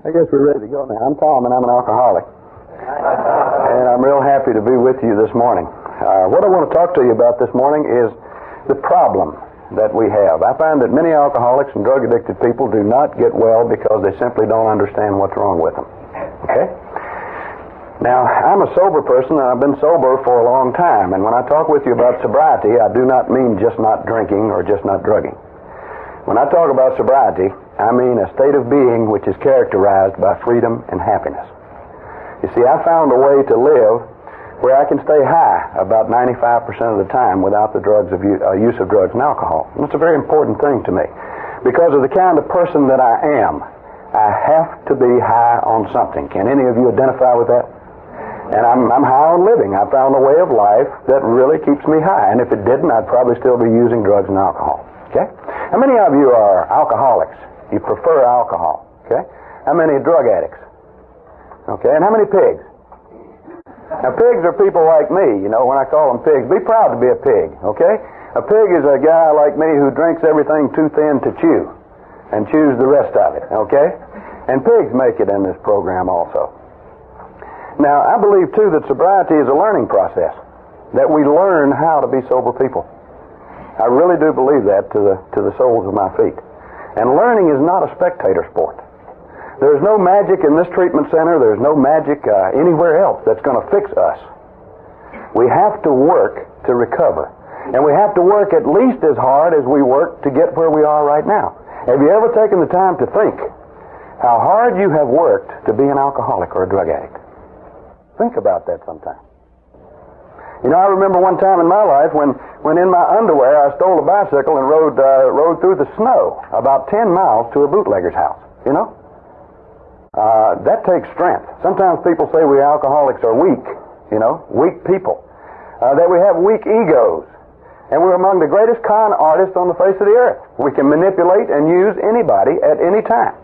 I guess we're ready to go now. I'm Tom, and I'm an alcoholic. And I'm real happy to be with you this morning. What I want to talk to you about this morning is the problem that we have. I find that many alcoholics and drug-addicted people do not get well because they simply don't understand what's wrong with them. Okay? Now, I'm a sober person, and I've been sober for a long time. And when I talk with you about sobriety, I do not mean just not drinking or just not drugging. When I talk about sobriety, I mean a state of being which is characterized by freedom and happiness. You see, I found a way to live where I can stay high about 95% of the time without the use of drugs and alcohol. And it's a very important thing to me. Because of the kind of person that I am, I have to be high on something. Can any of you identify with that? And I'm high on living. I found a way of life that really keeps me high. And if it didn't, I'd probably still be using drugs and alcohol. Okay? How many of you are alcoholics? You prefer alcohol. Okay? How many drug addicts? Okay? And how many pigs? Now, pigs are people like me. You know, when I call them pigs, be proud to be a pig. Okay? A pig is a guy like me who drinks everything too thin to chew and chews the rest of it. Okay? And pigs make it in this program also. Now, I believe, too, that sobriety is a learning process, that we learn how to be sober people. I really do believe that to the soles of my feet. And learning is not a spectator sport. There's no magic in this treatment center. There's no magic anywhere else that's going to fix us. We have to work to recover. And we have to work at least as hard as we work to get where we are right now. Have you ever taken the time to think how hard you have worked to be an alcoholic or a drug addict? Think about that sometime. You know, I remember one time in my life when in my underwear I stole a bicycle and rode through the snow about 10 miles to a bootlegger's house. You know? That takes strength. Sometimes people say we alcoholics are weak, you know, weak people. That we have weak egos. And we're among the greatest con artists on the face of the earth. We can manipulate and use anybody at any time.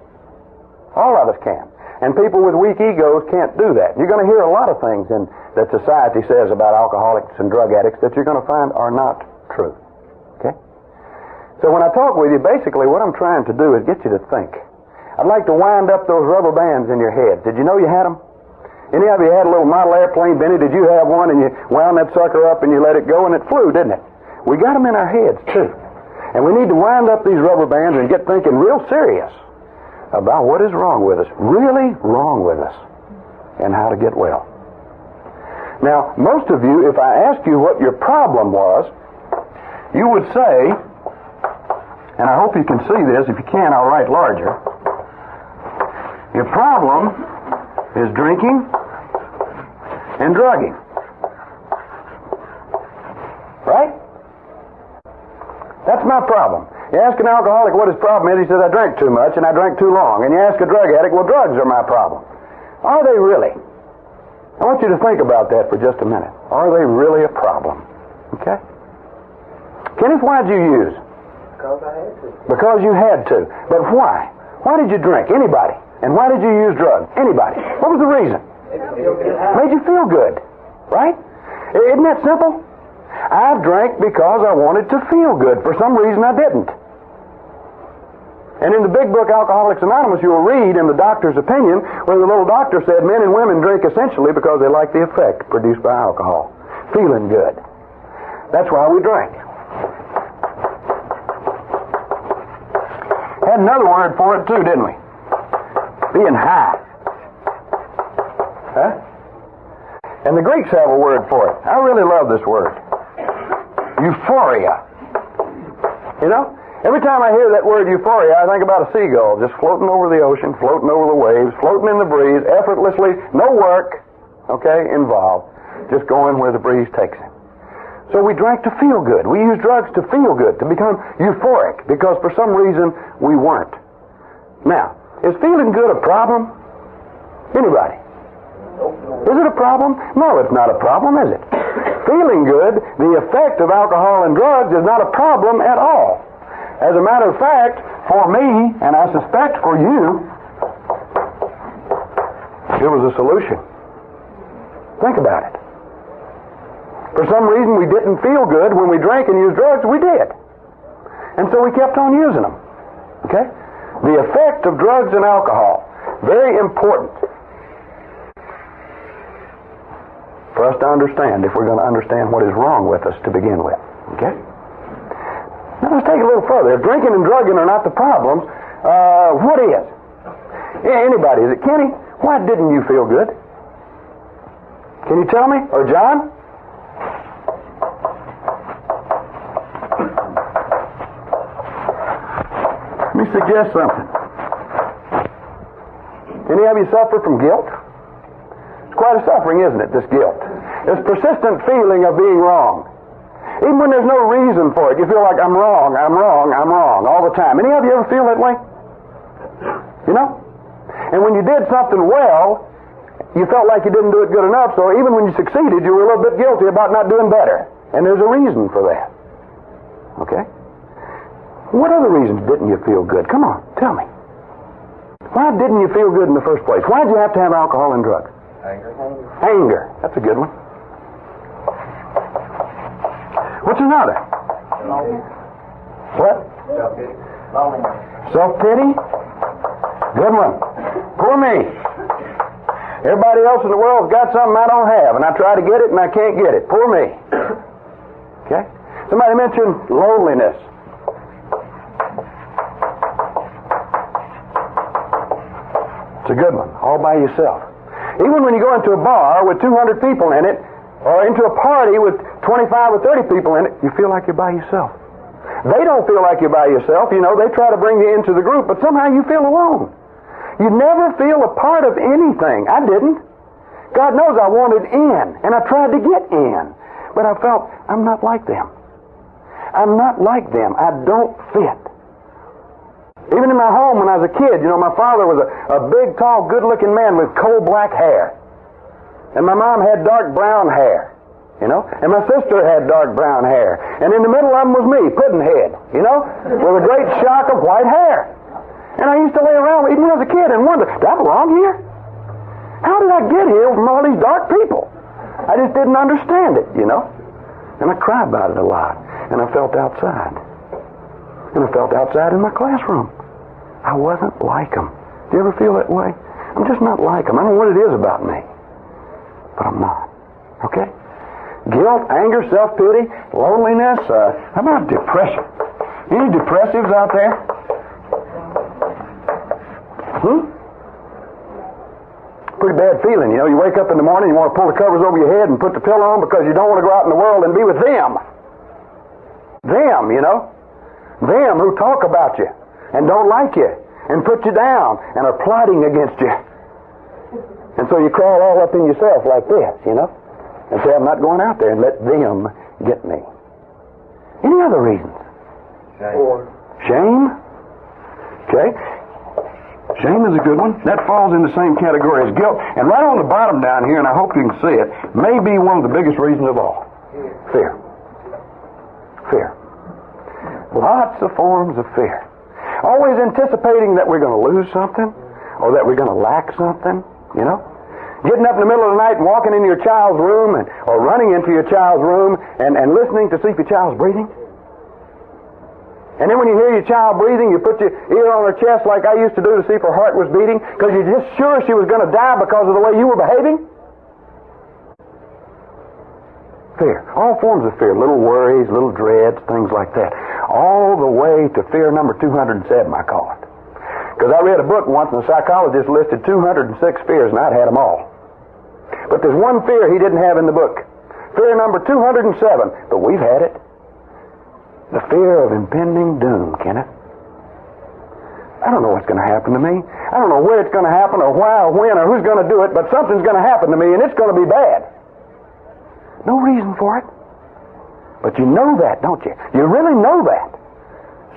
All of us can. And people with weak egos can't do that. You're going to hear a lot of things that society says about alcoholics and drug addicts that you're going to find are not true. Okay? So when I talk with you, basically what I'm trying to do is get you to think. I'd like to wind up those rubber bands in your head. Did you know you had them? Any of you had a little model airplane, Benny? Did you have one and you wound that sucker up and you let it go and it flew, didn't it? We got them in our heads, too. And we need to wind up these rubber bands and get thinking real serious about what is wrong with us, really wrong with us, and how to get well. Now, most of you, if I asked you what your problem was, you would say, and I hope you can see this. If you can, I'll write larger. Your problem is drinking and drugging. Right? That's my problem. You ask an alcoholic what his problem is, he says, I drank too much and I drank too long. And you ask a drug addict, well, drugs are my problem. Are they really? I want you to think about that for just a minute. Are they really a problem? Okay? Kenneth, why did you use? Because I had to. Because you had to. But why? Why did you drink? Anybody. And why did you use drugs? Anybody. What was the reason? Made you feel good. Right? Isn't that simple? I drank because I wanted to feel good. For some reason I didn't. And in the big book Alcoholics Anonymous, you'll read in the doctor's opinion where the little doctor said men and women drink essentially because they like the effect produced by alcohol. Feeling good. That's why we drink. Had another word for it too, didn't we? Being high. Huh? And the Greeks have a word for it. I really love this word. Euphoria. You know? Every time I hear that word euphoria, I think about a seagull just floating over the ocean, floating over the waves, floating in the breeze, effortlessly, no work, okay, involved, just going where the breeze takes him. So we drank to feel good. We use drugs to feel good, to become euphoric, because for some reason we weren't. Now, is feeling good a problem? Anybody? Is it a problem? No, it's not a problem, is it? Feeling good, the effect of alcohol and drugs is not a problem at all. As a matter of fact, for me, and I suspect for you, it was a solution. Think about it. For some reason we didn't feel good when we drank and used drugs. We did. And so we kept on using them. Okay? The effect of drugs and alcohol very important for us to understand if we're going to understand what is wrong with us to begin with. Okay? Now let's take it a little further. If drinking and drugging are not the problems, what is? Anybody? Is it Kenny? Why didn't you feel good? Can you tell me? Or John? Let me suggest something. Any of you suffer from guilt? It's quite a suffering, isn't it, this guilt? This persistent feeling of being wrong. Even when there's no reason for it, you feel like I'm wrong all the time. Any of you ever feel that way? You know? And when you did something well, you felt like you didn't do it good enough, so even when you succeeded, you were a little bit guilty about not doing better. And there's a reason for that. Okay? What other reasons didn't you feel good? Come on, tell me. Why didn't you feel good in the first place? Why did you have to have alcohol and drugs? Anger. That's a good one. What's another? What? Self-pity. Self-pity? Good one. Poor me. Everybody else in the world's got something I don't have, and I try to get it and I can't get it. Poor me. Okay? Somebody mentioned loneliness. It's a good one. All by yourself. Even when you go into a bar with 200 people in it, or into a party with 25 or 30 people in it, you feel like you're by yourself. They don't feel like you're by yourself. You know, they try to bring you into the group, but somehow you feel alone. You never feel a part of anything. I didn't. God knows I wanted in, and I tried to get in, but I felt I'm not like them. I'm not like them. I don't fit. Even in my home when I was a kid, you know, my father was a big, tall, good-looking man with coal black hair. And my mom had dark brown hair, you know, and my sister had dark brown hair. And in the middle of them was me, Puddinhead, you know, with a great shock of white hair. And I used to lay around, even when I was a kid, and wonder, do I belong here? How did I get here from all these dark people? I just didn't understand it, you know. And I cried about it a lot. And I felt outside. And I felt outside in my classroom. I wasn't like them. Do you ever feel that way? I'm just not like them. I don't know what it is about me. But I'm not. Okay? Guilt, anger, self-pity, loneliness. How about depression? Any depressives out there? Pretty bad feeling, you know. You wake up in the morning, you want to pull the covers over your head and put the pillow on because you don't want to go out in the world and be with them. Them, you know. Them who talk about you and don't like you and put you down and are plotting against you. And so you crawl all up in yourself like this, you know, and say, I'm not going out there and let them get me. Any other reasons? Shame? Okay. Shame is a good one. That falls in the same category as guilt. And right on the bottom down here, and I hope you can see it, may be one of the biggest reasons of all. Fear. Fear. Lots of forms of fear. Always anticipating that we're going to lose something or that we're going to lack something, you know. Getting up in the middle of the night and walking into your child's room or running into your child's room and listening to see if your child's breathing. And then when you hear your child breathing, you put your ear on her chest like I used to do to see if her heart was beating because you're just sure she was going to die because of the way you were behaving. Fear. All forms of fear. Little worries, little dreads, things like that. All the way to fear number 207, I call it. Because I read a book once and the psychologist listed 206 fears and I'd had them all. But there's one fear he didn't have in the book. Fear number 207. But we've had it. The fear of impending doom, Kenneth. I don't know what's going to happen to me. I don't know where it's going to happen or why or when or who's going to do it, but something's going to happen to me and it's going to be bad. No reason for it. But you know that, don't you? You really know that.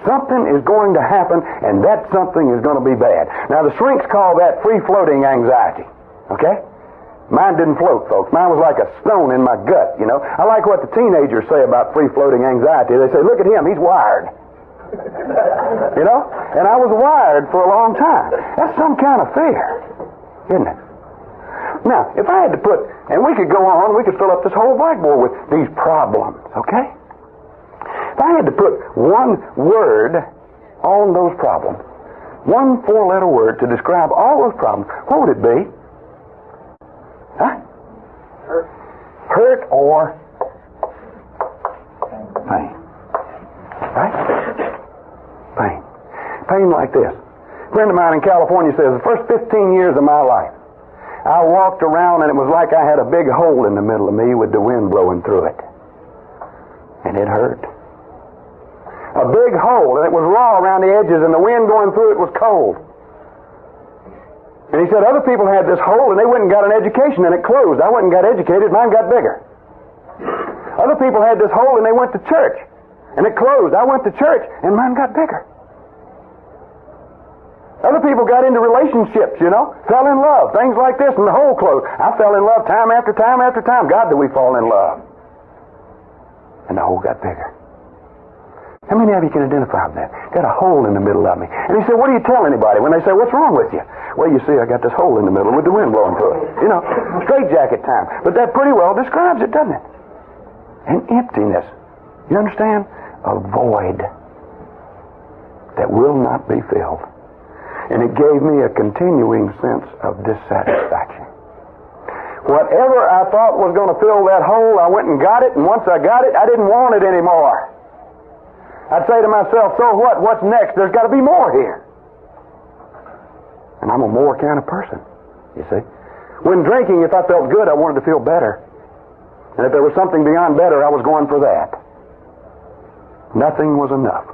Something is going to happen and that something is going to be bad. Now the shrinks call that free-floating anxiety. Okay? Mine didn't float, folks. Mine was like a stone in my gut, you know. I like what the teenagers say about free-floating anxiety. They say, look at him, he's wired. You know? And I was wired for a long time. That's some kind of fear, isn't it? Now, if I had to put, and we could go on, we could fill up this whole blackboard with these problems, okay? If I had to put one word on those problems, one four-letter word to describe all those problems, what would it be? Huh? Hurt. Hurt or pain. Right? Pain. Pain like this. A friend of mine in California says, the first 15 years of my life, I walked around and it was like I had a big hole in the middle of me with the wind blowing through it. And it hurt. A big hole, and it was raw around the edges, and the wind going through it was cold. And he said other people had this hole and they went and got an education and it closed. I went and got educated, mine got bigger. Other people had this hole and they went to church and it closed. I went to church and mine got bigger. Other people got into relationships, fell in love, things like this, and the hole closed. I fell in love time after time after time. God, did we fall in love? And the hole got bigger. How many of you can identify with that? Got a hole in the middle of me. And he said, what do you tell anybody when they say, what's wrong with you? Well, you see, I got this hole in the middle with the wind blowing through it. Straitjacket time. But that pretty well describes it, doesn't it? An emptiness. You understand? A void that will not be filled. And it gave me a continuing sense of dissatisfaction. Whatever I thought was going to fill that hole, I went and got it, and once I got it, I didn't want it anymore. I'd say to myself, so what? What's next? There's got to be more here. And I'm a more kind of person, you see. When drinking, if I felt good, I wanted to feel better. And if there was something beyond better, I was going for that. Nothing was enough.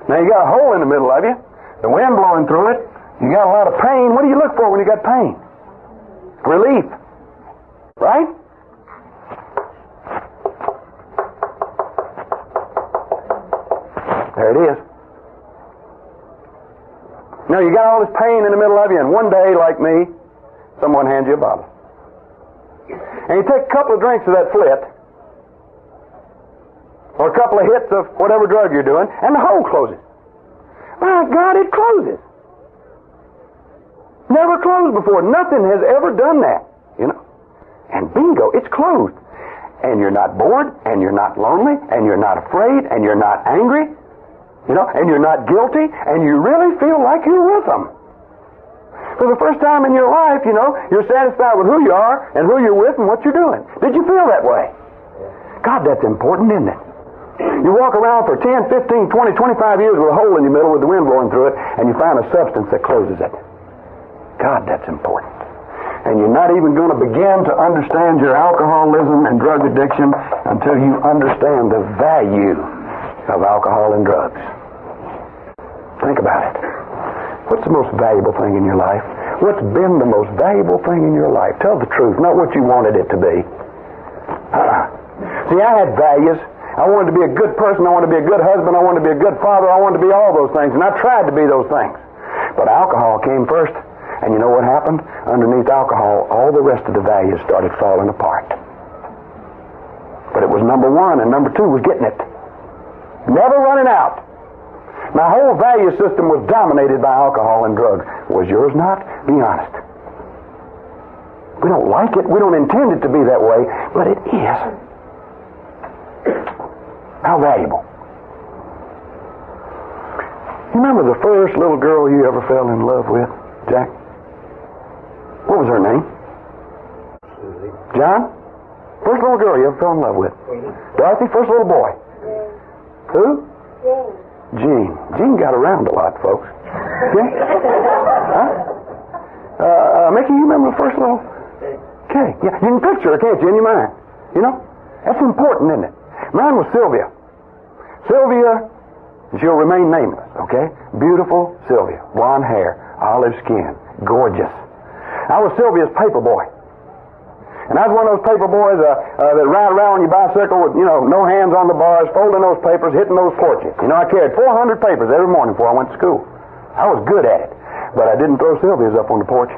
Now you got a hole in the middle of you, the wind blowing through it, you got a lot of pain. What do you look for when you got pain? Relief. Right? There it is. Now you got all this pain in the middle of you, and one day, like me, someone hands you a bottle. And you take a couple of drinks of that Flit, or a couple of hits of whatever drug you're doing, and the hole closes. My God, it closes. Never closed before. Nothing has ever done that, And bingo, it's closed. And you're not bored, and you're not lonely, and you're not afraid, and you're not angry. And you're not guilty, and you really feel like you're with them. For the first time in your life, you're satisfied with who you are, and who you're with, and what you're doing. Did you feel that way? God, that's important, isn't it? You walk around for 10, 15, 20, 25 years with a hole in your middle with the wind blowing through it, and you find a substance that closes it. God, that's important. And you're not even going to begin to understand your alcoholism and drug addiction until you understand the value of alcohol and drugs. Think about it. What's the most valuable thing in your life? What's been the most valuable thing in your life? Tell the truth, not what you wanted it to be. See, I had values. I wanted to be a good person. I wanted to be a good husband. I wanted to be a good father. I wanted to be all those things, and I tried to be those things. But alcohol came first, and you know what happened? Underneath alcohol, all the rest of the values started falling apart. But it was number one, and number two was getting it. Never running out. My whole value system was dominated by alcohol and drugs. Was yours not? Be honest. We don't like it. We don't intend it to be that way, but it is. How valuable. You remember the first little girl you ever fell in love with, Jack? What was her name? Susie. John? First little girl you ever fell in love with? Dorothy? First little boy? Who? Jean. Jean got around a lot, folks. Yeah? Huh? Mickey, you remember the first little... Okay. Yeah, you can picture her, can't you, in your mind? That's important, isn't it? Mine was Sylvia. Sylvia, she'll remain nameless, okay? Beautiful Sylvia. Blonde hair, olive skin, gorgeous. I was Sylvia's paper boy. And I was one of those paper boys that ride around on your bicycle with, no hands on the bars, folding those papers, hitting those porches. I carried 400 papers every morning before I went to school. I was good at it. But I didn't throw Sylvia's up on the porch.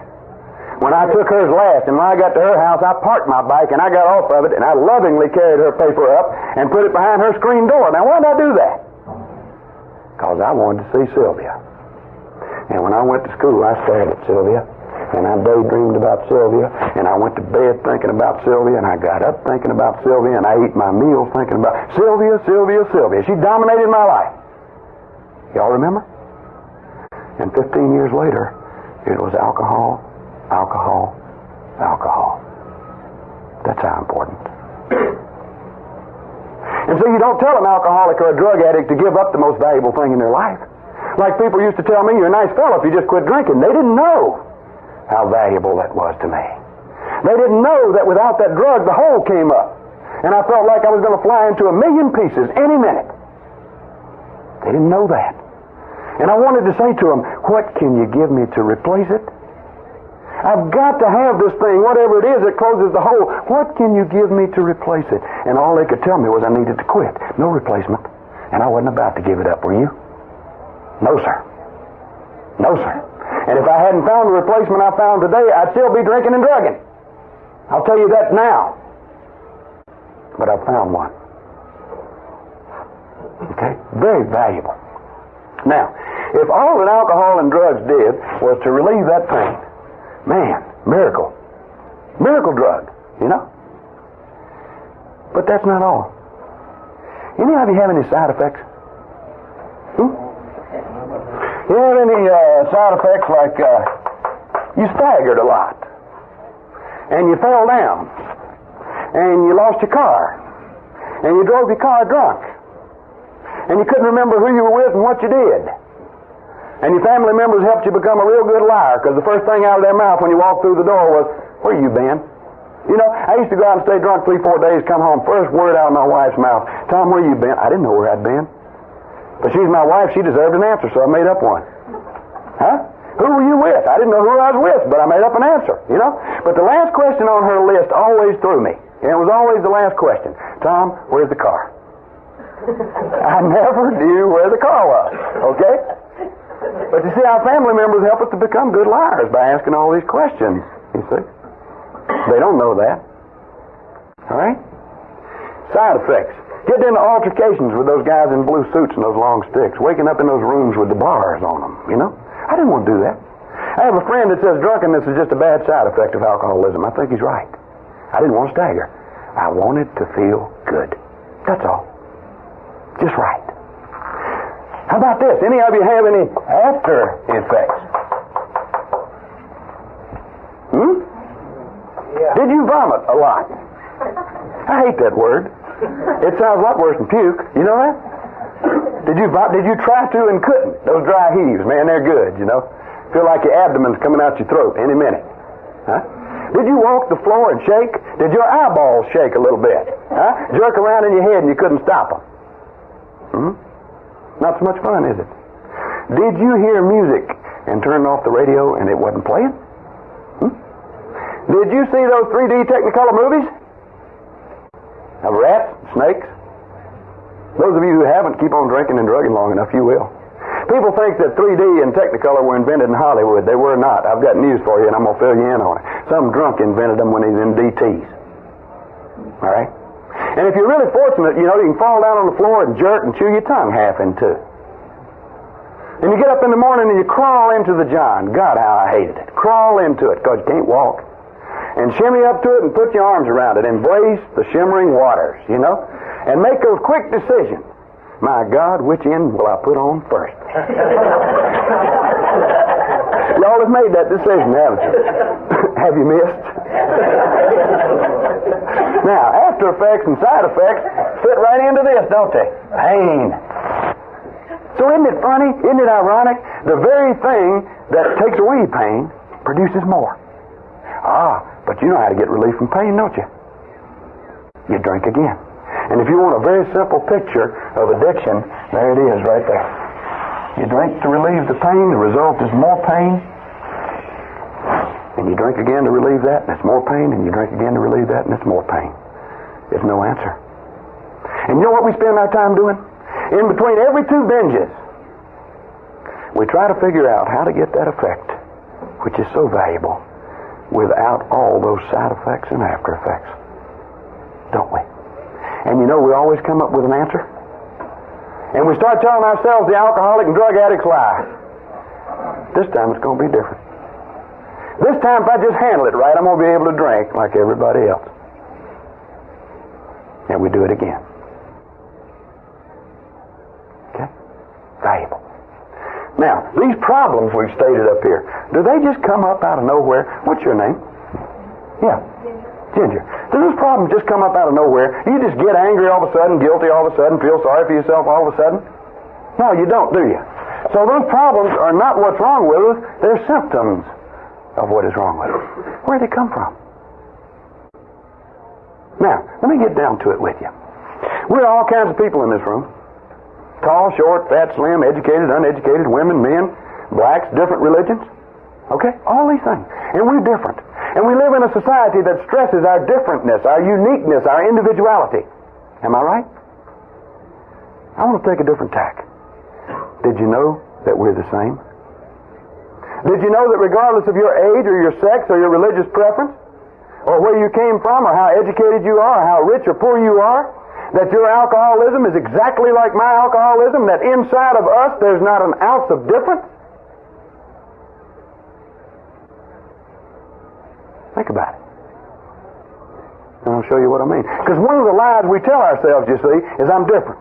When I took hers last, and when I got to her house, I parked my bike, and I got off of it, and I lovingly carried her paper up and put it behind her screen door. Now, why did I do that? Because I wanted to see Sylvia. And when I went to school, I stared at Sylvia. And I daydreamed about Sylvia, and I went to bed thinking about Sylvia, and I got up thinking about Sylvia, and I ate my meals thinking about Sylvia, Sylvia, Sylvia. She dominated my life. Y'all remember? And 15 years later, it was alcohol, alcohol, alcohol. That's how important. And so you don't tell an alcoholic or a drug addict to give up the most valuable thing in their life. Like people used to tell me, you're a nice fellow if you just quit drinking. They didn't know how valuable that was to me. They didn't know that without that drug, the hole came up. And I felt like I was going to fly into 1,000,000 pieces any minute. They didn't know that. And I wanted to say to them, what can you give me to replace it? I've got to have this thing, whatever it is that closes the hole. What can you give me to replace it? And all they could tell me was I needed to quit. No replacement. And I wasn't about to give it up, were you? No, sir. No, sir. And if I hadn't found the replacement I found today, I'd still be drinking and drugging. I'll tell you that now. But I've found one. Okay? Very valuable. Now, if all that alcohol and drugs did was to relieve that pain, man, miracle. Miracle drug, you know? But that's not all. Any of you have any side effects? You have any side effects like you staggered a lot, and you fell down, and you lost your car, and you drove your car drunk, and you couldn't remember who you were with and what you did, and your family members helped you become a real good liar because the first thing out of their mouth when you walked through the door was, where you been? You know, I used to go out and stay drunk 3-4 days, come home, first word out of my wife's mouth, Tom, where you been? I didn't know where I'd been. But she's my wife, she deserved an answer, so I made up one. Huh? Who were you with? I didn't know who I was with, but I made up an answer, you know? But the last question on her list always threw me. And it was always the last question. Tom, where's the car? I never knew where the car was, okay? But you see, our family members help us to become good liars by asking all these questions, you see? They don't know that. All right? Side effects. Getting into altercations with those guys in blue suits and those long sticks. Waking up in those rooms with the bars on them, you know? I didn't want to do that. I have a friend that says drunkenness is just a bad side effect of alcoholism. I think he's right. I didn't want to stagger. I wanted to feel good. That's all. Just right. How about this? Any of you have any after effects? Yeah. Did you vomit a lot? I hate that word. It sounds a lot worse than puke. You know that? Did you try to and couldn't? Those dry heaves, man, they're good, you know. Feel like your abdomen's coming out your throat any minute. Huh? Did you walk the floor and shake? Did your eyeballs shake a little bit? Huh? Jerk around in your head and you couldn't stop them? Not so much fun, is it? Did you hear music and turn off the radio and it wasn't playing? Did you see those 3D Technicolor movies? Of rats, snakes? Those of you who haven't, keep on drinking and drugging long enough, you will. People think that 3D and Technicolor were invented in Hollywood. They were not. I've got news for you, and I'm going to fill you in on it. Some drunk invented them when he's in DTs. All right? And if you're really fortunate, you know, you can fall down on the floor and jerk and chew your tongue half in two. And you get up in the morning and you crawl into the John. God, how I hated it. Crawl into it because you can't walk. And shimmy up to it and put your arms around it. Embrace the shimmering waters, you know. And make a quick decision. My God, which end will I put on first? Y'all have made that decision, haven't you? Have you missed? Now, after effects and side effects fit right into this, don't they? Pain. So isn't it funny? Isn't it ironic? The very thing that takes away pain produces more. But you know how to get relief from pain, don't you? You drink again. And if you want a very simple picture of addiction, there it is right there. You drink to relieve the pain, the result is more pain. And you drink again to relieve that, and it's more pain, and you drink again to relieve that, and it's more pain. It's no answer. And you know what we spend our time doing? In between every two binges, we try to figure out how to get that effect, which is so valuable, without all those side effects and after effects. Don't we? And you know, we always come up with an answer. And we start telling ourselves the alcoholic and drug addict's lie. This time it's going to be different. This time, if I just handle it right, I'm going to be able to drink like everybody else. And we do it again. Okay? Valuable. Now, these problems we've stated up here, do they just come up out of nowhere? What's your name? Yeah. Ginger. Do those problems just come up out of nowhere? You just get angry all of a sudden, guilty all of a sudden, feel sorry for yourself all of a sudden? No, you don't, do you? So those problems are not what's wrong with us. They're symptoms of what is wrong with us. Where do they come from? Now, let me get down to it with you. We're all kinds of people in this room. Tall, short, fat, slim, educated, uneducated, women, men, blacks, different religions. Okay? All these things. And we're different. And we live in a society that stresses our differentness, our uniqueness, our individuality. Am I right? I want to take a different tack. Did you know that we're the same? Did you know that regardless of your age or your sex or your religious preference, or where you came from, or how educated you are, or how rich or poor you are, that your alcoholism is exactly like my alcoholism, that inside of us there's not an ounce of difference? Think about it. And I'll show you what I mean. Because one of the lies we tell ourselves, you see, is I'm different.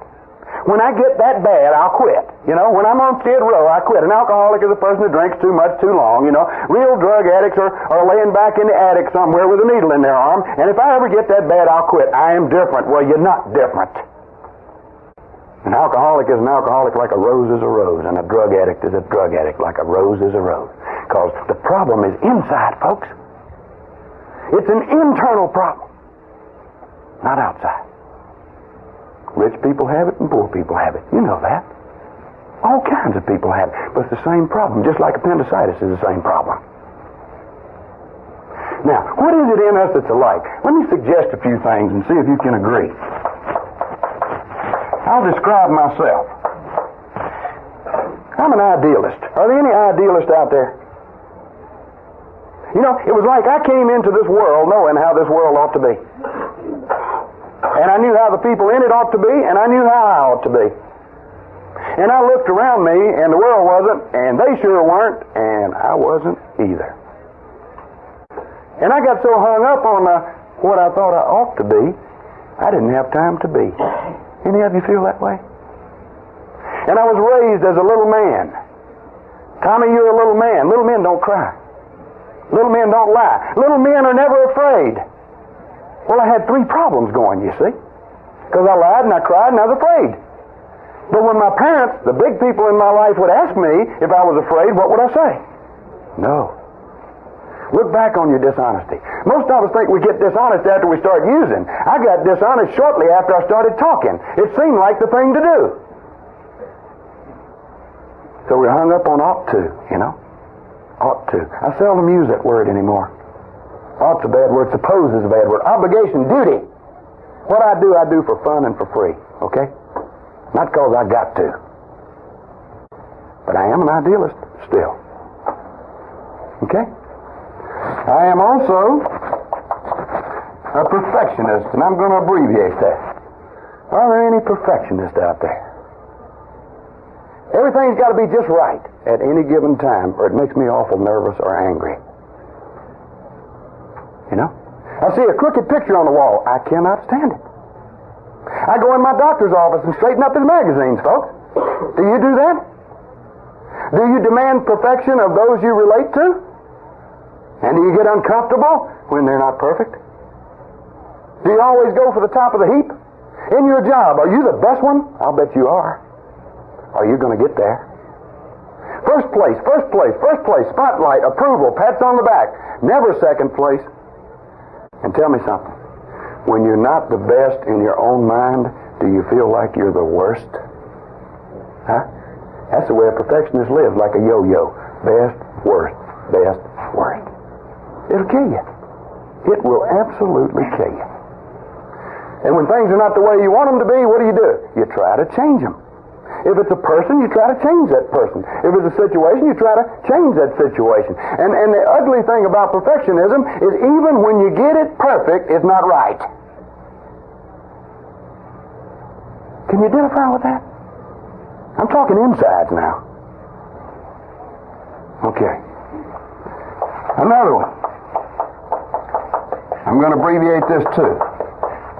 When I get that bad, I'll quit. You know, when I'm on Skid Row, I quit. An alcoholic is a person who drinks too much too long. You know, real drug addicts are laying back in the attic somewhere with a needle in their arm. And if I ever get that bad, I'll quit. I am different. Well, you're not different. An alcoholic is an alcoholic like a rose is a rose, and a drug addict is a drug addict like a rose is a rose. Because the problem is inside, folks. It's an internal problem, not outside. Rich people have it and poor people have it. You know that. All kinds of people have it. But it's the same problem, just like appendicitis is the same problem. Now, what is it in us that's alike? Let me suggest a few things and see if you can agree. I'll describe myself. I'm an idealist. Are there any idealists out there? You know, it was like I came into this world knowing how this world ought to be. And I knew how the people in it ought to be, and I knew how I ought to be. And I looked around me, and the world wasn't, and they sure weren't, and I wasn't either. And I got so hung up on what I thought I ought to be, I didn't have time to be. Any of you feel that way? And I was raised as a little man. Tommy, you're a little man. Little men don't cry. Little men don't lie. Little men are never afraid. Well, I had three problems going, you see. Because I lied and I cried and I was afraid. But when my parents, the big people in my life, would ask me if I was afraid, what would I say? No. Look back on your dishonesty. Most of us think we get dishonest after we start using. I got dishonest shortly after I started talking. It seemed like the thing to do. So we're hung up on ought to, you know. Ought to. I seldom use that word anymore. Ought's a bad word. Suppose is a bad word. Obligation, duty. What I do for fun and for free. Okay? Not because I got to. But I am an idealist still. Okay? I am also a perfectionist, and I'm going to abbreviate that. Are there any perfectionists out there? Everything's got to be just right at any given time, or it makes me awful nervous or angry. You know? I see a crooked picture on the wall. I cannot stand it. I go in my doctor's office and straighten up his magazines, folks. Do you do that? Do you demand perfection of those you relate to? And do you get uncomfortable when they're not perfect? Do you always go for the top of the heap? In your job, are you the best one? I'll bet you are. Are you going to get there? First place, spotlight, approval, pats on the back. Never second place. And tell me something. When you're not the best in your own mind, do you feel like you're the worst? Huh? That's the way a perfectionist lives, like a yo-yo. Best, worst, best, worst. It'll kill you. It will absolutely kill you. And when things are not the way you want them to be, what do? You try to change them. If it's a person, you try to change that person. If it's a situation, you try to change that situation. And the ugly thing about perfectionism is even when you get it perfect, it's not right. Can you identify with that? I'm talking insides now. Okay. Another one. I'm going to abbreviate this too.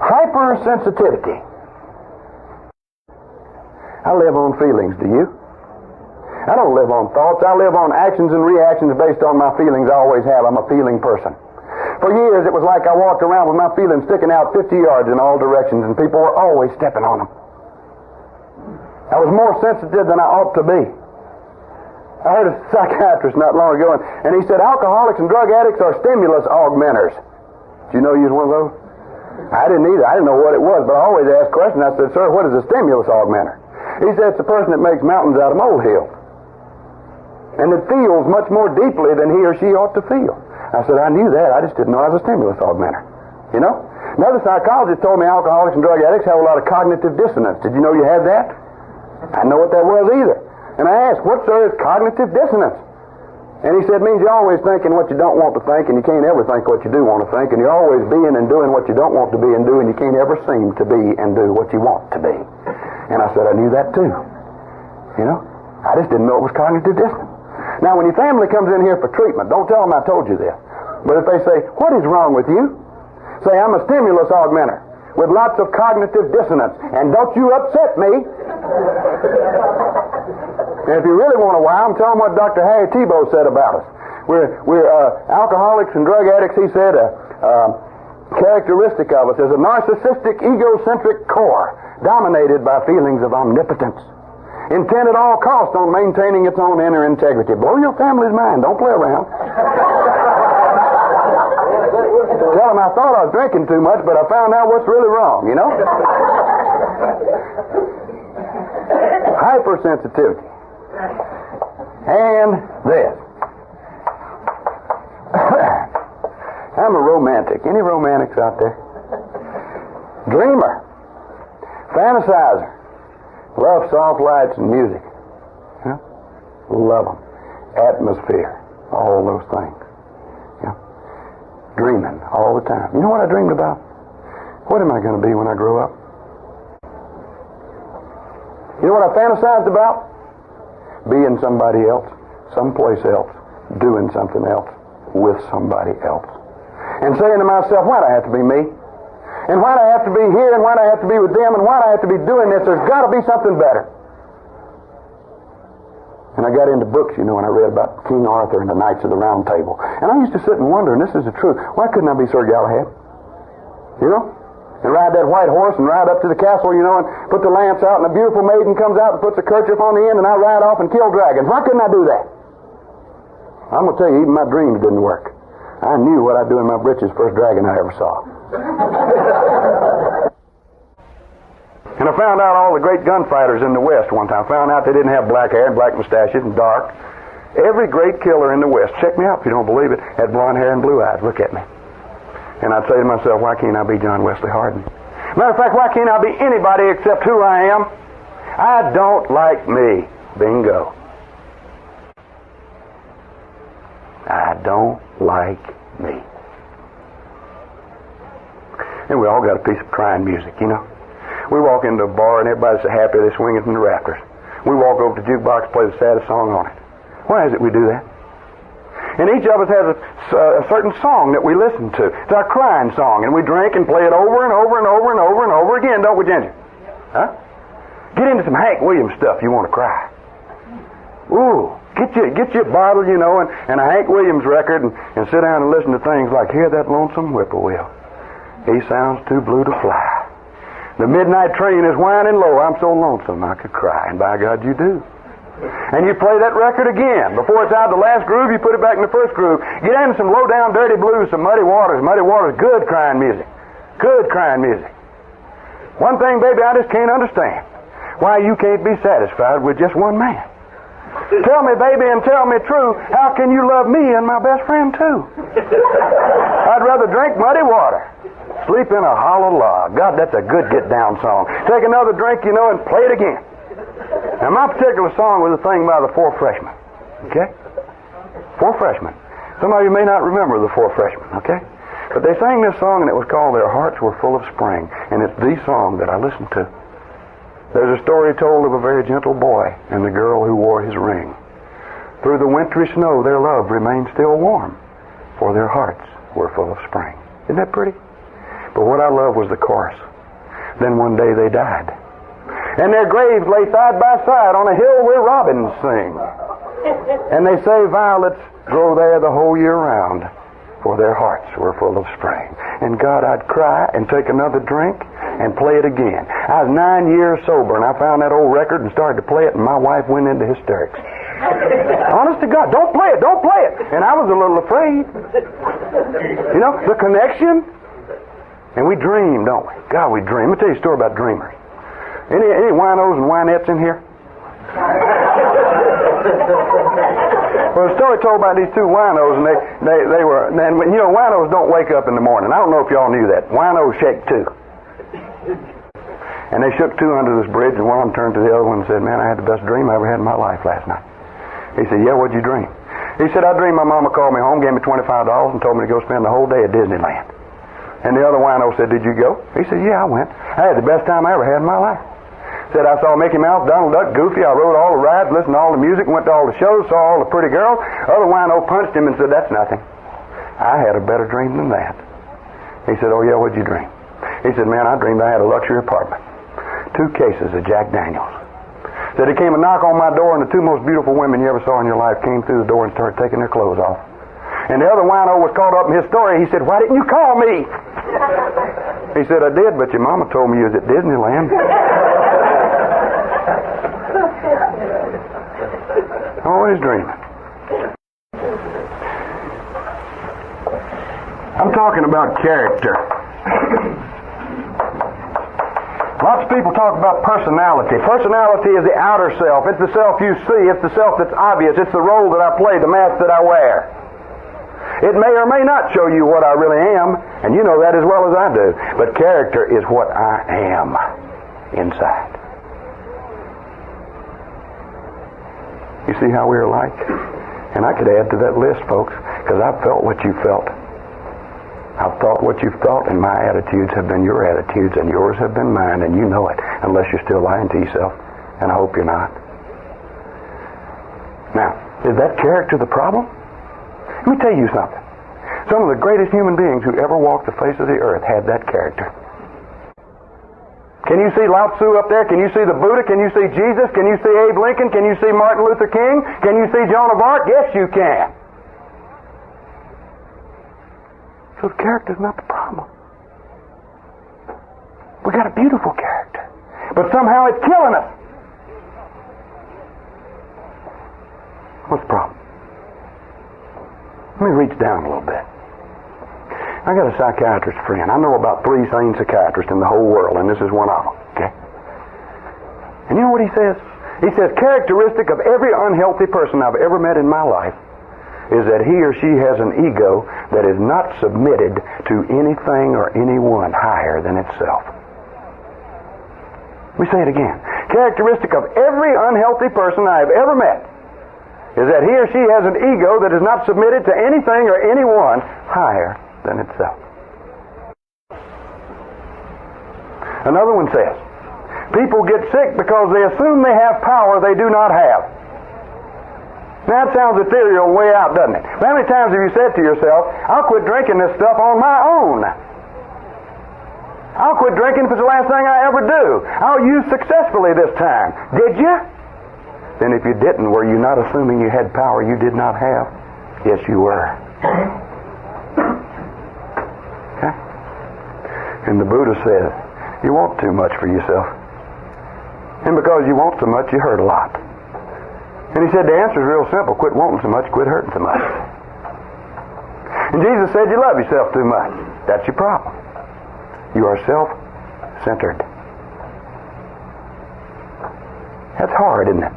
Hypersensitivity. I live on feelings, do you? I don't live on thoughts. I live on actions and reactions based on my feelings. I always have. I'm a feeling person. For years, it was like I walked around with my feelings sticking out 50 yards in all directions, and people were always stepping on them. I was more sensitive than I ought to be. I heard a psychiatrist not long ago, and he said alcoholics and drug addicts are stimulus augmenters. Did you know you was one of those? I didn't either. I didn't know what it was, but I always asked questions. I said, sir, what is a stimulus augmenter? He said it's the person that makes mountains out of molehills, and it feels much more deeply than he or she ought to feel. I said, I knew that. I just didn't know I was a stimulus augmenter. You know? Another psychologist told me alcoholics and drug addicts have a lot of cognitive dissonance. Did you know you had that? I didn't know what that was either. And I asked, what, sir, is cognitive dissonance? And he said, it means you're always thinking what you don't want to think, and you can't ever think what you do want to think, and you're always being and doing what you don't want to be and do, and you can't ever seem to be and do what you want to be. And I said, I knew that too. You know? I just didn't know it was cognitive dissonance. Now, when your family comes in here for treatment, don't tell them I told you this. But if they say, what is wrong with you? Say, I'm a stimulus augmenter with lots of cognitive dissonance, and don't you upset me. And if you really want to wow them, tell them what Dr. Harry Tebow said about us. We're alcoholics and drug addicts, he said, characteristic of us is a narcissistic, egocentric core dominated by feelings of omnipotence, intent at all costs on maintaining its own inner integrity. Blow your family's mind. Don't play around. Tell them I thought I was drinking too much, but I found out what's really wrong, you know? Hypersensitivity. And this. I'm a romantic. Any romantics out there? Dreamer. Fantasizer. Love soft lights and music. Yeah? Love them. Atmosphere. All those things. Yeah? Dreaming all the time. You know what I dreamed about? What am I going to be when I grow up? You know what I fantasized about? Being somebody else, someplace else, doing something else, with somebody else. And saying to myself, why'd I have to be me? And why'd I have to be here? And why'd I have to be with them? And why'd I have to be doing this? There's got to be something better. And I got into books, you know, and I read about King Arthur and the Knights of the Round Table. And I used to sit and wonder, and this is the truth, why couldn't I be Sir Galahad? You know? And ride that white horse and ride up to the castle, you know, and put the lance out, and a beautiful maiden comes out and puts a kerchief on the end, and I ride off and kill dragons. Why couldn't I do that? I'm going to tell you, even my dreams didn't work. I knew what I'd do in my britches first dragon I ever saw. And I found out all the great gunfighters in the West one time. I found out they didn't have black hair and black mustaches and dark. Every great killer in the West, check me out if you don't believe it, had blonde hair and blue eyes. Look at me. And I'd say to myself, why can't I be John Wesley Hardin? Matter of fact, why can't I be anybody except who I am? I don't like me. Bingo. I don't like me. And we all got a piece of crying music, you know. We walk into a bar and everybody's so happy they're swinging from the rafters. We walk over to the jukebox, play the saddest song on it. Why is it we do that? And each of us has a certain song that we listen to. It's our crying song, and we drink and play it over and over and over and over and over again, don't we, Ginger? Huh? Get into some Hank Williams stuff, you want to cry. Ooh, get you a bottle, you know, and a Hank Williams record, and sit down and listen to things like, hear that lonesome whippoorwill. He sounds too blue to fly. The midnight train is whining low. I'm so lonesome I could cry. And by God, you do. And you play that record again. Before it's out of the last groove, you put it back in the first groove. Get into some low-down, dirty blues, some Muddy Waters. Muddy Waters, good crying music. Good crying music. One thing, baby, I just can't understand. Why you can't be satisfied with just one man. Tell me, baby, and tell me true, how can you love me and my best friend, too? I'd rather drink muddy water. Sleep in a hollow log. God, that's a good get-down song. Take another drink, you know, and play it again. Now, my particular song was a thing by the Four Freshmen. Okay? Four Freshmen. Some of you may not remember the Four Freshmen, okay? But they sang this song, and it was called Their Hearts Were Full of Spring. And it's the song that I listened to. There's a story told of a very gentle boy and the girl who wore his ring. Through the wintry snow, their love remained still warm, for their hearts were full of spring. Isn't that pretty? But what I love was the chorus. Then one day they died. And their graves lay side by side on a hill where robins sing. And they say violets grow there the whole year round, for their hearts were full of spring. And God, I'd cry and take another drink and play it again. I was 9 years sober, and I found that old record and started to play it, and my wife went into hysterics. Honest to God, don't play it, don't play it. And I was a little afraid. You know, the connection. And we dream, don't we? God, we dream. Let me tell you a story about dreamers. Any winos and winettes in here? Well, a story told about these two winos, and they were, and you know, winos don't wake up in the morning. I don't know if y'all knew that. Winos shake too. And they shook two under this bridge, and one of them turned to the other one and said, man, I had the best dream I ever had in my life last night. He said, yeah, what'd you dream? He said, I dreamed my mama called me home, gave me $25, and told me to go spend the whole day at Disneyland. And the other wino said, did you go? He said, yeah, I went. I had the best time I ever had in my life. Said, I saw Mickey Mouse, Donald Duck, Goofy. I rode all the rides, listened to all the music, went to all the shows, saw all the pretty girls. Other wino punched him and said, that's nothing. I had a better dream than that. He said, oh, yeah, what'd you dream? He said, man, I dreamed I had a luxury apartment. 2 cases of Jack Daniels. Said there came a knock on my door, and the 2 most beautiful women you ever saw in your life came through the door and started taking their clothes off. And the other wino was caught up in his story. He said, why didn't you call me? He said, I did, but your mama told me you was at Disneyland. Always dreaming. I'm talking about character. Lots of people talk about personality. Personality is the outer self. It's the self you see. It's the self that's obvious. It's the role that I play, the mask that I wear. It may or may not show you what I really am, and you know that as well as I do. But character is what I am inside. You see how we're alike? And I could add to that list, folks, because I've felt what you felt. I've thought what you've thought, and my attitudes have been your attitudes, and yours have been mine, and you know it, unless you're still lying to yourself, and I hope you're not. Now, is that character the problem? Let me tell you something. Some of the greatest human beings who ever walked the face of the earth had that character. Can you see Lao Tzu up there? Can you see the Buddha? Can you see Jesus? Can you see Abe Lincoln? Can you see Martin Luther King? Can you see Joan of Arc? Yes, you can. So the character's not the problem. We got a beautiful character, but somehow it's killing us. What's the problem? Let me reach down a little bit. I got a psychiatrist friend. I know about 3 sane psychiatrists in the whole world, and this is one of them. Okay? And you know what he says? He says, characteristic of every unhealthy person I've ever met in my life is that he or she has an ego that is not submitted to anything or anyone higher than itself. Let me say it again. Characteristic of every unhealthy person I have ever met is that he or she has an ego that is not submitted to anything or anyone higher than itself. Another one says, people get sick because they assume they have power they do not have. Now that sounds ethereal way out, doesn't it? How many times have you said to yourself, I'll quit drinking this stuff on my own. I'll quit drinking if it's the last thing I ever do. I'll use successfully this time. Did you? Then if you didn't, were you not assuming you had power you did not have? Yes, you were. Okay? And the Buddha says, you want too much for yourself. And because you want so much, you hurt a lot. And he said the answer is real simple. Quit wanting so much, quit hurting so much. And Jesus said you love yourself too much. That's your problem. You are self-centered. That's hard, isn't it?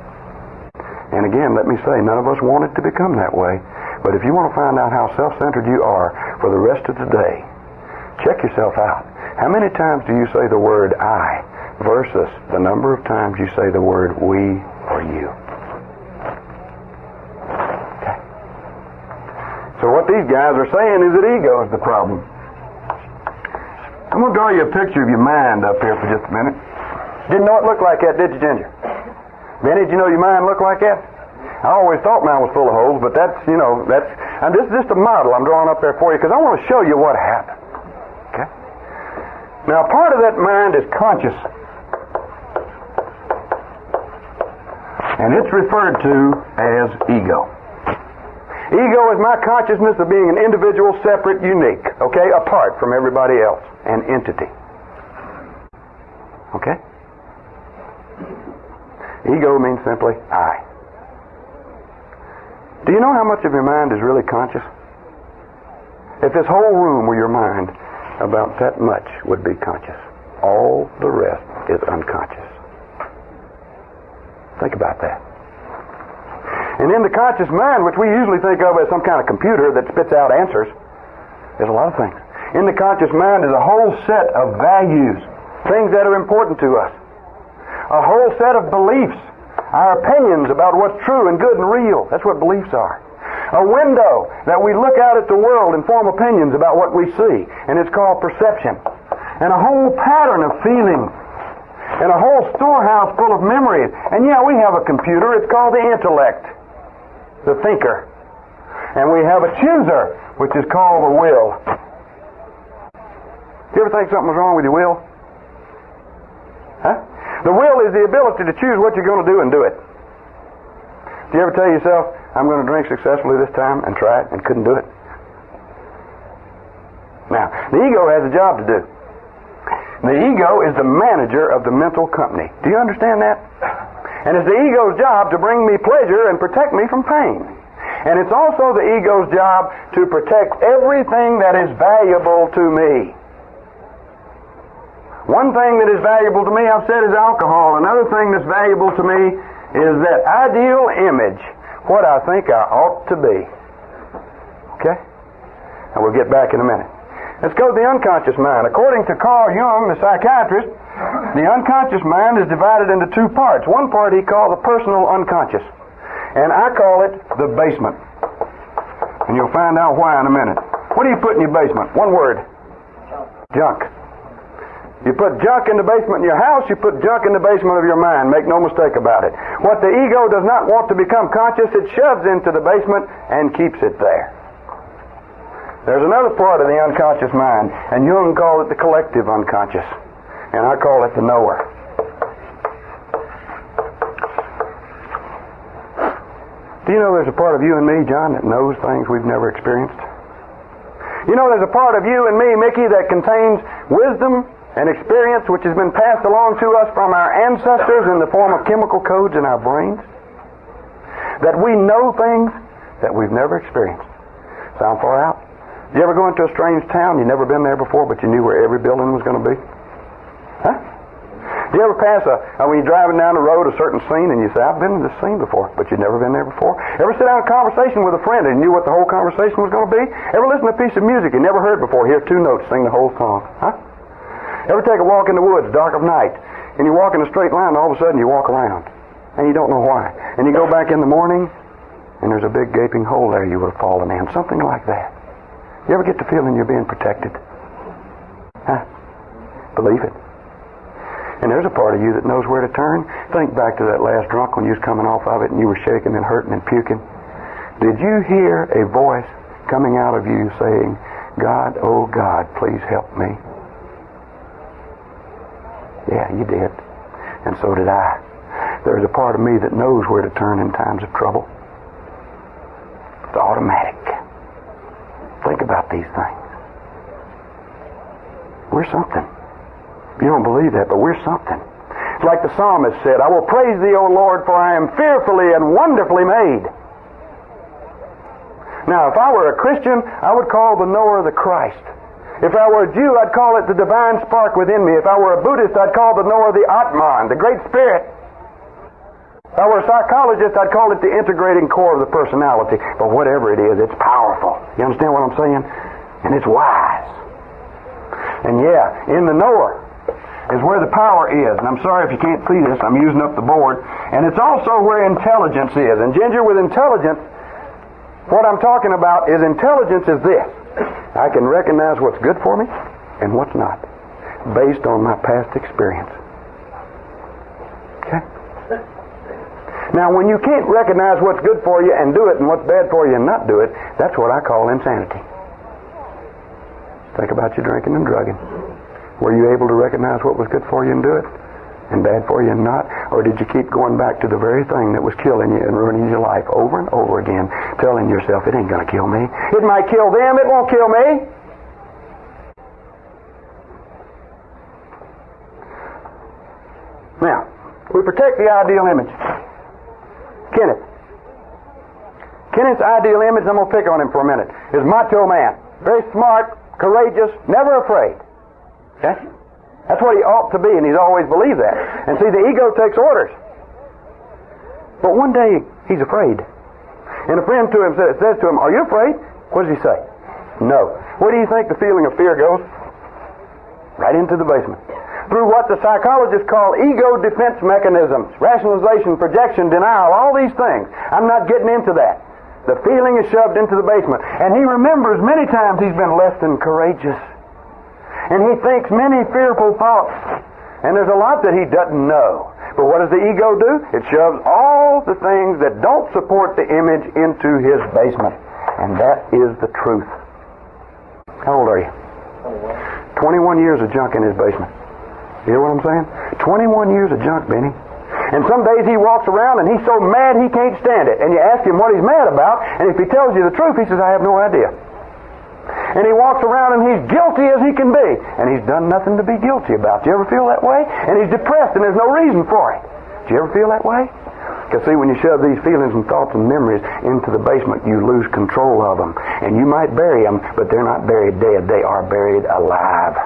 And again, let me say, none of us want it to become that way. But if you want to find out how self-centered you are for the rest of the day, check yourself out. How many times do you say the word I versus the number of times you say the word we or you? So what these guys are saying is that ego is the problem. I'm going to draw you a picture of your mind up here for just a minute. Didn't know it looked like that, did you, Ginger? Benny, did you know your mind looked like that? I always thought mine was full of holes, but that's, this is just a model I'm drawing up there for you because I want to show you what happened. Okay? Now, part of that mind is conscious. And it's referred to as ego. Ego is my consciousness of being an individual, separate, unique, okay, apart from everybody else, an entity. Okay? Ego means simply I. Do you know how much of your mind is really conscious? If this whole room were your mind, about that much would be conscious. All the rest is unconscious. Think about that. And in the conscious mind, which we usually think of as some kind of computer that spits out answers, there's a lot of things. In the conscious mind is a whole set of values, things that are important to us. A whole set of beliefs, our opinions about what's true and good and real. That's what beliefs are. A window that we look out at the world and form opinions about what we see, and it's called perception. And a whole pattern of feelings, and a whole storehouse full of memories. And yeah, we have a computer, it's called the intellect, the thinker. And we have a chooser, which is called the will. Do you ever think something was wrong with your will? Huh? The will is the ability to choose what you're going to do and do it. Do you ever tell yourself, I'm going to drink successfully this time, and try it, and couldn't do it? Now, the ego has a job to do. The ego is the manager of the mental company. Do you understand that? And it's the ego's job to bring me pleasure and protect me from pain. And it's also the ego's job to protect everything that is valuable to me. One thing that is valuable to me, I've said, is alcohol. Another thing that's valuable to me is that ideal image, what I think I ought to be. Okay? And we'll get back in a minute. Let's go to the unconscious mind. According to Carl Jung, the psychiatrist, the unconscious mind is divided into two parts. One part he called the personal unconscious, and I call it the basement. And you'll find out why in a minute. What do you put in your basement? One word. Junk. You put junk in the basement in your house, you put junk in the basement of your mind. Make no mistake about it. What the ego does not want to become conscious, it shoves into the basement and keeps it there. There's another part of the unconscious mind, and Jung called it the collective unconscious, and I call it the knower. Do you know there's a part of you and me, John, that knows things we've never experienced? You know there's a part of you and me, Mickey, that contains wisdom and experience which has been passed along to us from our ancestors in the form of chemical codes in our brains? That we know things that we've never experienced. Sound far out? Did you ever go into a strange town, you'd never been there before, but you knew where every building was going to be? Huh? Do you ever pass when you're driving down the road a certain scene and you say, I've been to this scene before, but you've never been there before? Ever sit down in a conversation with a friend and you knew what the whole conversation was going to be? Ever listen to a piece of music you never heard before, hear two notes, sing the whole song? Huh? Ever take a walk in the woods, dark of night, and you walk in a straight line, and all of a sudden you walk around, and you don't know why. And you go back in the morning, and there's a big gaping hole there you would have fallen in. Something like that. You ever get the feeling you're being protected? Huh? Believe it. And there's a part of you that knows where to turn. Think back to that last drunk when you was coming off of it and you were shaking and hurting and puking. Did you hear a voice coming out of you saying, God, oh God, please help me? Yeah, you did. And so did I. There's a part of me that knows where to turn in times of trouble. It's automatic. Think about these things. We're something. You don't believe that, but we're something. It's like the psalmist said, I will praise thee, O Lord, for I am fearfully and wonderfully made. Now, if I were a Christian, I would call the knower the Christ. If I were a Jew, I'd call it the divine spark within me. If I were a Buddhist, I'd call the knower the Atman, the Great Spirit. If I were a psychologist, I'd call it the integrating core of the personality. But whatever it is, it's powerful. You understand what I'm saying? And it's wise. And yeah, in the knower is where the power is. And I'm sorry if you can't see this. I'm using up the board. And it's also where intelligence is. And Ginger, with intelligence, what I'm talking about is intelligence is this. I can recognize what's good for me and what's not, based on my past experience. Okay? Now, when you can't recognize what's good for you and do it, and what's bad for you and not do it, that's what I call insanity. Think about your drinking and drugging. Were you able to recognize what was good for you and do it? and bad for you and not? Or did you keep going back to the very thing that was killing you and ruining your life over and over again, telling yourself, it ain't going to kill me. It might kill them, it won't kill me. Now, we protect the ideal image. Kenneth. Kenneth's ideal image, I'm going to pick on him for a minute, is macho man. Very smart, courageous, never afraid. Okay? That's what he ought to be, and he's always believed that. And see, the ego takes orders. But one day, he's afraid. And a friend to him says to him, are you afraid? What does he say? No. Where do you think the feeling of fear goes? Right into the basement. Through what the psychologists call ego defense mechanisms, rationalization, projection, denial, all these things. I'm not getting into that. The feeling is shoved into the basement. And he remembers many times he's been less than courageous. And he thinks many fearful thoughts. And there's a lot that he doesn't know. But what does the ego do? It shoves all the things that don't support the image into his basement. And that is the truth. How old are you? 21 years of junk in his basement. You hear what I'm saying? 21 years of junk, Benny. And some days he walks around and he's so mad he can't stand it. And you ask him what he's mad about, and if he tells you the truth, he says, I have no idea. And he walks around and he's guilty as he can be. And he's done nothing to be guilty about. Do you ever feel that way? And he's depressed and there's no reason for it. Do you ever feel that way? Because see, when you shove these feelings and thoughts and memories into the basement, you lose control of them. And you might bury them, but they're not buried dead. They are buried alive.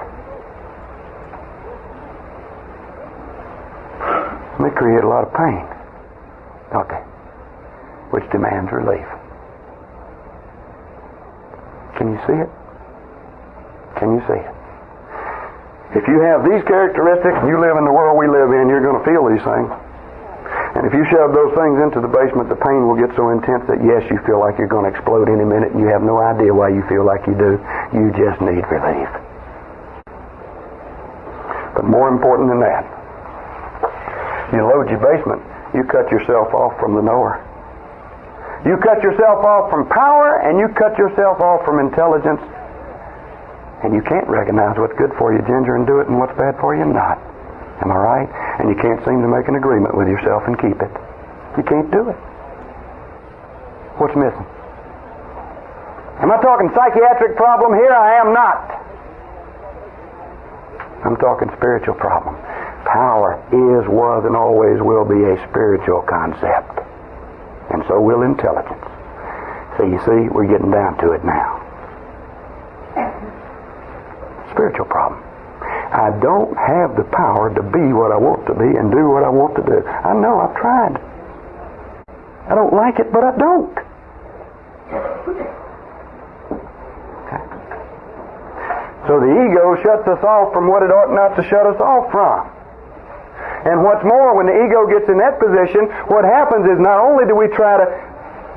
They create a lot of pain, don't they? Which demands relief. Can you see it? Can you see it? If you have these characteristics and you live in the world we live in, you're going to feel these things. And if you shove those things into the basement, the pain will get so intense that yes, you feel like you're going to explode any minute and you have no idea why you feel like you do. You just need relief. But more important than that, you load your basement, you cut yourself off from the knower. You cut yourself off from power, and you cut yourself off from intelligence. And you can't recognize what's good for you, Ginger, and do it, and what's bad for you, not. Am I right? And you can't seem to make an agreement with yourself and keep it. You can't do it. What's missing? Am I talking psychiatric problem here? I am not. I'm talking spiritual problem. Power is, was, and always will be a spiritual concept. And so will intelligence. So you see, we're getting down to it now. Spiritual problem. I don't have the power to be what I want to be and do what I want to do. I know, I've tried. I don't like it, but I don't. Okay. So the ego shuts us off from what it ought not to shut us off from. And what's more, when the ego gets in that position, what happens is not only do we try to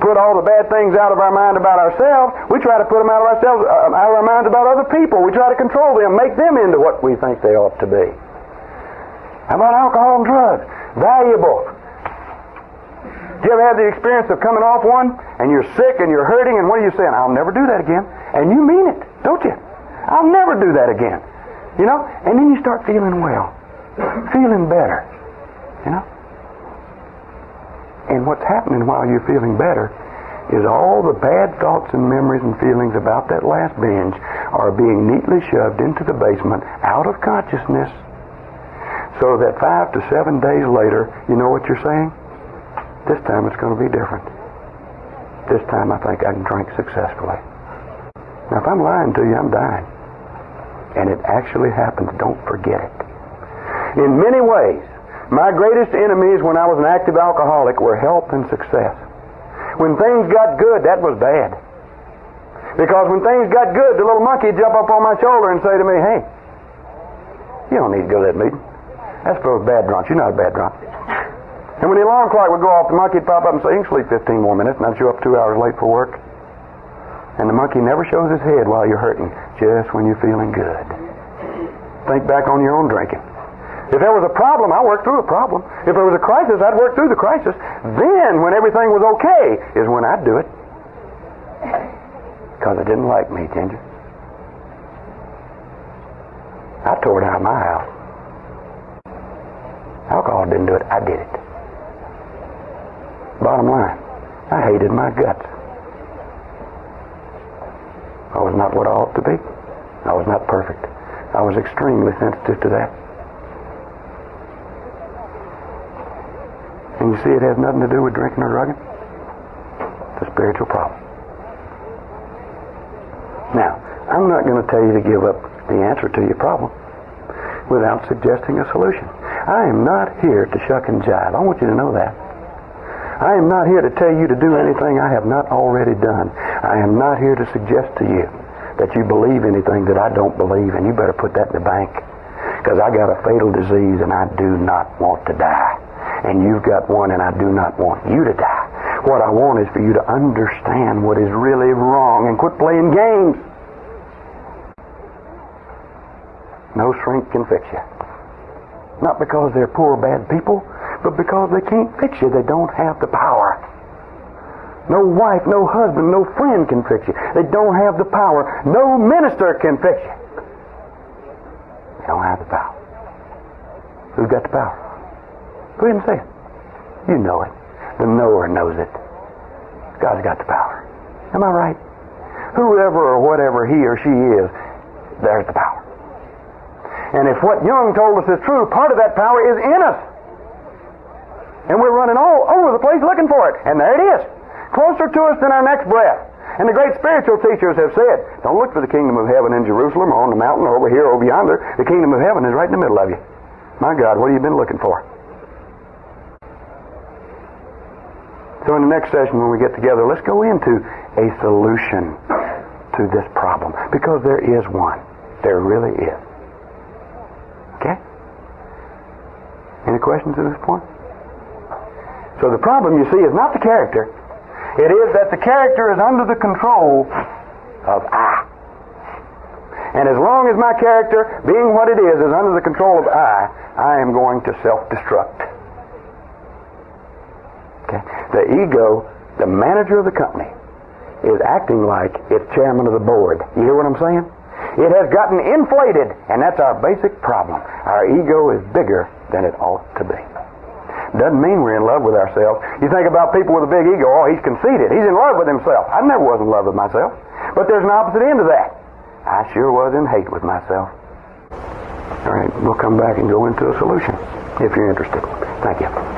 put all the bad things out of our mind about ourselves, we try to put them out of our minds about other people. We try to control them, make them into what we think they ought to be. How about alcohol and drugs? Valuable. Do you ever have the experience of coming off one, and you're sick and you're hurting, and what are you saying? I'll never do that again. And you mean it, don't you? I'll never do that again. You know? And then you start feeling well. Feeling better, you know. And what's happening while you're feeling better is all the bad thoughts and memories and feelings about that last binge are being neatly shoved into the basement out of consciousness, so that 5 to 7 days later, you know what you're saying? This time it's going to be different. This time I think I can drink successfully. Now if I'm lying to you, I'm dying. And it actually happens. Don't forget it. In many ways, my greatest enemies when I was an active alcoholic were health and success. When things got good, that was bad. Because when things got good, the little monkey would jump up on my shoulder and say to me, hey, you don't need to go to that meeting. That's for bad drunks. You're not a bad drunk. And when the alarm clock would go off, the monkey would pop up and say, you can sleep 15 more minutes, and I'd show up 2 hours late for work. And the monkey never shows his head while you're hurting, just when you're feeling good. Think back on your own drinking. If there was a problem, I worked through a problem. If there was a crisis, I'd work through the crisis. Then, when everything was okay, is when I'd do it. Because it didn't like me, Ginger. I tore it out of my house. Alcohol didn't do it. I did it. Bottom line, I hated my guts. I was not what I ought to be. I was not perfect. I was extremely sensitive to that. And you see, it has nothing to do with drinking or drugging. It's a spiritual problem. Now, I'm not going to tell you to give up the answer to your problem without suggesting a solution. I am not here to shuck and jive. I want you to know that. I am not here to tell you to do anything I have not already done. I am not here to suggest to you that you believe anything that I don't believe, and you better put that in the bank, because I got a fatal disease and I do not want to die. And you've got one, and I do not want you to die. What I want is for you to understand what is really wrong and quit playing games. No shrink can fix you. Not because they're poor, bad people, but because they can't fix you. They don't have the power. No wife, no husband, no friend can fix you. They don't have the power. No minister can fix you. They don't have the power. Who's got the power? Go ahead and say it. You know it. The knower knows it. God's got the power. Am I right? Whoever or whatever he or she is, there's the power. And if what Young told us is true, part of that power is in us. And we're running all over the place looking for it. And there it is. Closer to us than our next breath. And the great spiritual teachers have said, don't look for the kingdom of heaven in Jerusalem or on the mountain or over here, over yonder. The kingdom of heaven is right in the middle of you. My God, what have you been looking for? So in the next session when we get together, let's go into a solution to this problem. Because there is one. There really is. Okay? Any questions at this point? So the problem, you see, is not the character. It is that the character is under the control of I. And as long as my character, being what it is under the control of I am going to self-destruct. Okay? The ego, the manager of the company, is acting like it's chairman of the board. You hear what I'm saying? It has gotten inflated, and that's our basic problem. Our ego is bigger than it ought to be. Doesn't mean we're in love with ourselves. You think about people with a big ego, oh, he's conceited. He's in love with himself. I never was in love with myself. But there's an opposite end to that. I sure was in hate with myself. All right, we'll come back and go into a solution if you're interested. Thank you.